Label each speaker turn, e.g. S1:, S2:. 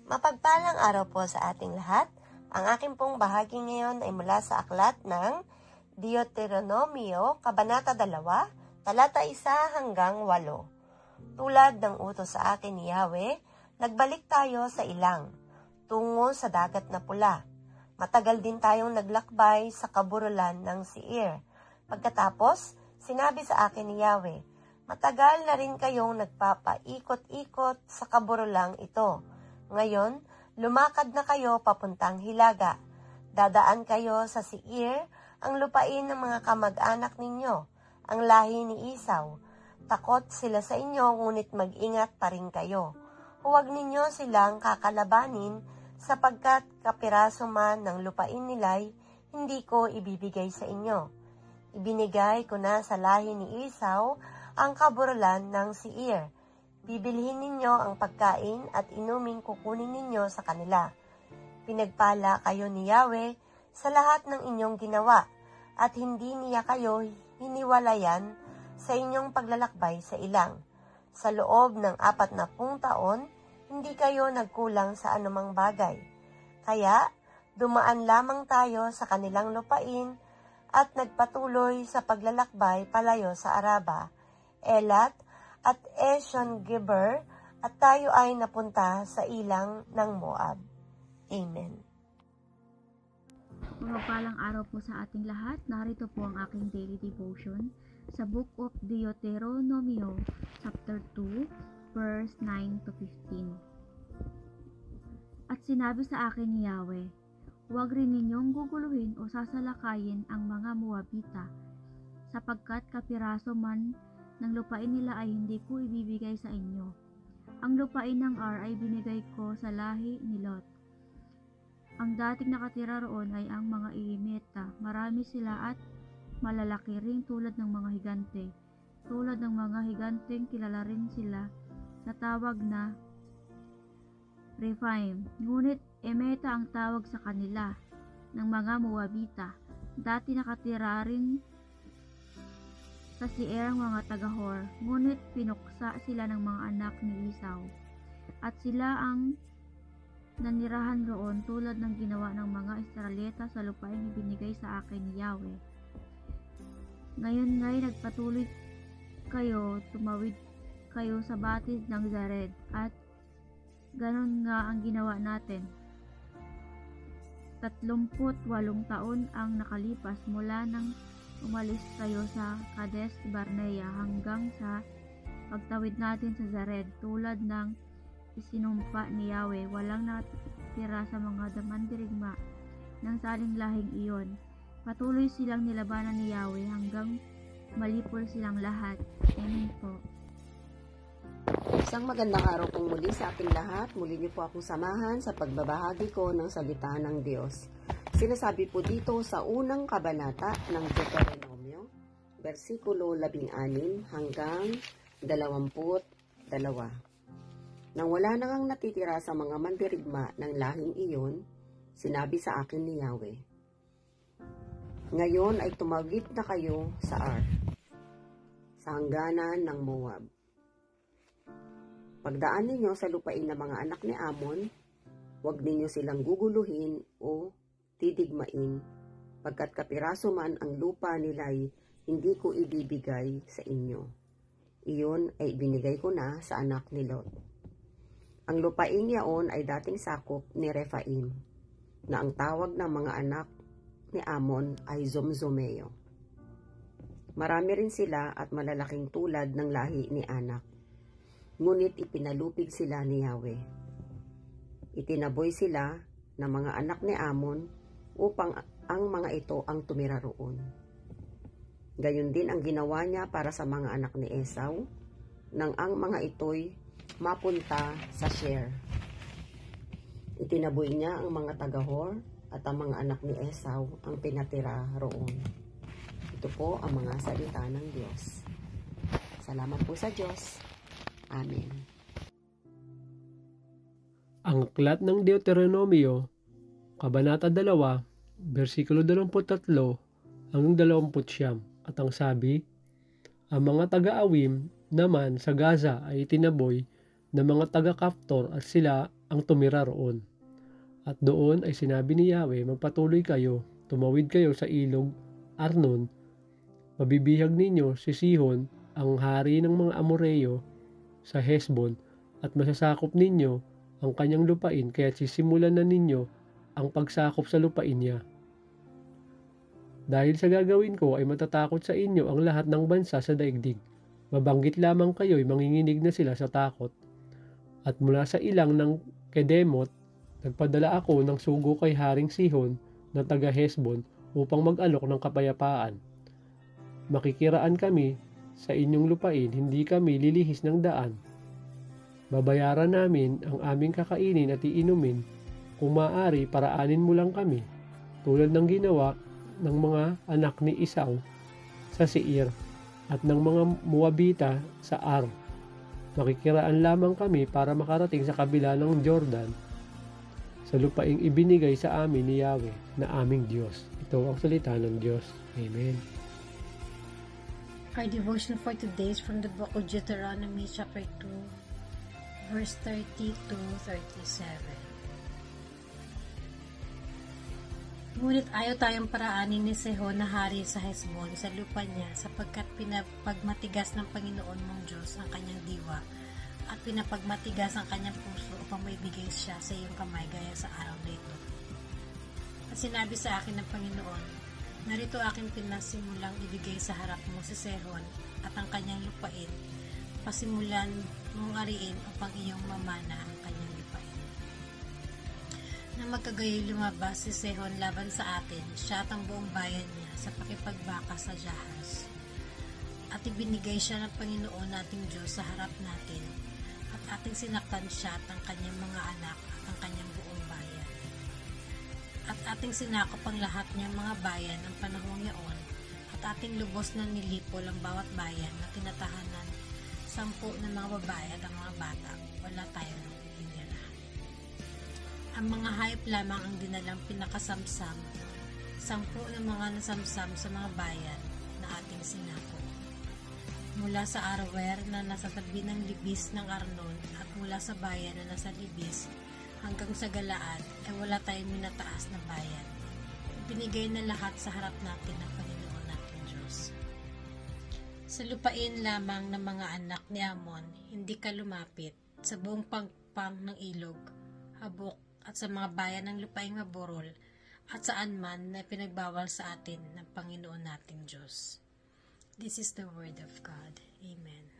S1: Mapagpalang araw po sa ating lahat. Ang aking pong bahagi ngayon ay mula sa aklat ng Deuteronomio, Kabanata 2, Talata 1 hanggang 8. Tulad ng utos sa akin ni Yahweh, nagbalik tayo sa ilang, tungo sa dagat na pula. Matagal din tayong naglakbay sa kaburulan ng Seir. Pagkatapos, sinabi sa akin ni Yahweh, matagal na rin kayong nagpapaikot-ikot sa kaburulang ito. Ngayon, lumakad na kayo papuntang Hilaga. Dadaan kayo sa Seir, ang lupain ng mga kamag-anak ninyo, ang lahi ni Isaw. Takot sila sa inyo, ngunit mag-ingat pa rin kayo. Huwag ninyo silang kakalabanin, sapagkat kapiraso man ng lupain nila'y hindi ko ibibigay sa inyo. Ibinigay ko na sa lahi ni Isaw ang kaburulan ng Seir. Bibilhin ninyo ang pagkain at inuming kukunin ninyo sa kanila. Pinagpala kayo ni Yahweh sa lahat ng inyong ginawa, at hindi niya kayo hiniwalayan sa inyong paglalakbay sa ilang. Sa loob ng 40 taon, hindi kayo nagkulang sa anumang bagay. Kaya, dumaan lamang tayo sa kanilang lupain at nagpatuloy sa paglalakbay palayo sa Araba, Elat, at Esion-Geber, at tayo ay napunta sa ilang ng Moab. Amen.
S2: Mapagpalang araw po sa ating lahat. Narito po ang aking daily devotion sa Book of Deuteronomio, chapter 2, verse 9 to 15. At sinabi sa akin ni Yahweh, huwag rin ninyong guguluhin o sasalakayin ang mga Moabita, sapagkat kapiraso man ng lupain nila ay hindi ko ibibigay sa inyo. Ang lupain ng Ar ay binigay ko sa lahi ni Lot. Ang dating nakatira roon ay ang mga Iimeta. Marami sila at malalaki ring tulad ng mga higante. Tulad ng mga higanteng kilala rin sila sa tawag na Rephaim. Ngunit Emeta ang tawag sa kanila ng mga Moabita. Dati nakatira rin sa Seir ang mga taga-Hor, ngunit pinuksa sila ng mga anak ni Isaw, at sila ang nanirahan roon tulad ng ginawa ng mga Israelita sa lupain ibinigay sa akin ni Yahweh. Ngayon nga'y nagpatuloy kayo, tumawid kayo sa batis ng Zared, at ganon nga ang ginawa natin. 38 taon ang nakalipas mula nang umalis kayo sa Kades Barnea hanggang sa pagtawid natin sa Zared. Tulad ng isinumpa ni Yahweh, walang natira sa mga mandirigma ng saling lahing iyon. Patuloy silang nilabanan ni Yahweh hanggang malipol silang lahat. Amen po.
S3: Isang magandang araw pong muli sa ating lahat. Muli niyo po akong samahan sa pagbabahagi ko ng salita ng Diyos. Sinasabi po dito sa unang kabanata ng Deuteronomio, versikulo 16 hanggang 22. Nang wala nang natitira sa mga mandirigma ng lahing iyon, sinabi sa akin ni Yahweh, ngayon ay tumawid na kayo sa Ar, sa hangganan ng Moab. Pagdaan ninyo sa lupain ng mga anak ni Amon, huwag ninyo silang guguluhin o tidigmain, pagkat kapiraso man ang lupa nila'y hindi ko ibibigay sa inyo. Iyon ay ibinigay ko na sa anak ni Lot. Ang lupain niyaon ay dating sakop ni Rephaim, na ang tawag ng mga anak ni Amon ay Zomzomeo. Marami rin sila at malalaking tulad ng lahi ni Anak. Ngunit ipinalupig sila ni Yahweh. Itinaboy sila ng mga anak ni Amon upang ang mga ito ang tumira roon. Gayon din ang ginawa niya para sa mga anak ni Esau, nang ang mga ito'y mapunta sa Seir. Itinaboy niya ang mga taga-Hor at ang mga anak ni Esau ang pinatira roon. Ito po ang mga salita ng Diyos. Salamat po sa Diyos. Amen.
S4: Ang aklat ng Deuteronomio, Kabanata 2, versikulo 23 hanggang 29, at ang sabi, ang mga taga-Awim naman sa Gaza ay itinaboy ng mga taga-Kaftor at sila ang tumira roon. At doon ay sinabi ni Yahweh, magpatuloy kayo, tumawid kayo sa ilog Arnon, mabibihag ninyo si Sihon, ang hari ng mga Amoreyo sa Hesbon, at masasakop ninyo ang kanyang lupain, kaya sisimulan na ninyo ang pagsakop sa lupain niya. Dahil sa gagawin ko ay matatakot sa inyo ang lahat ng bansa sa daigdig. Mabanggit lamang kayo'y manginginig na sila sa takot. At mula sa ilang ng Kedemot, nagpadala ako ng sugo kay Haring Sihon na taga Hesbon upang mag-alok ng kapayapaan. Makikiraan kami sa inyong lupain, hindi kami lilihis ng daan. Babayaran namin ang aming kakainin at iinumin. Kung maaari, paraanin mo lang kami, tulad ng ginawa ng mga anak ni Esau sa Seir at ng mga Moabita sa Ar. Makikiraan lamang kami para makarating sa kabila ng Jordan, sa lupaing ibinigay sa amin ni Yahweh na aming Diyos. Ito ang salita ng Diyos. Amen.
S5: Our devotion for today is from the book of Deuteronomy chapter 2, verse 30 to 37. Ngunit ayaw tayong paraanin ni Sihon na hari sa Hesbon sa lupa niya, sapagkat pinapagmatigas ng Panginoon mong Diyos ang kanyang diwa at pinapagmatigas ang kanyang puso upang maibigay siya sa iyong kamay gaya sa araw na ito. At sinabi sa akin ng Panginoon, narito aking pinasimulang ibigay sa harap mo si Sihon at ang kanyang lupain, pasimulan mong ariin upang iyong mamana ang kanyang lupain. Na magkagayoy lumabas si Sihon laban sa atin, siya at ang buong bayan niya sa pakipagbaka sa Jahaz. At ibinigay siya ng Panginoon nating Diyos sa harap natin, at ating sinaktan siya at ang kanyang mga anak at ang kanyang buong bayan. At ating sinakop ang lahat niyang mga bayan ng panahong yaon, at ating lubos na nilipol ang bawat bayan na tinatahanan 10 ng mga babae at ang mga bata. Wala tayong hinira. Ang mga hayop lamang ang dinalang pinakasamsam, 10 ng mga nasamsam sa mga bayan na ating sinakop. Mula sa Aroer na nasa tabi ng libis ng Arnon at mula sa bayan na nasa libis hanggang sa Galaad ay wala tayong minataas na bayan. Ibinigay na lahat sa harap natin ng Panginoon nating Diyos. Sa lupain lamang ng mga anak ni Amon, hindi ka lumapit sa buong pangpang ng ilog, habok at sa mga bayan ng lupaing maburol at saan man na pinagbawal sa atin ng Panginoon nating Diyos. This is the word of God. Amen.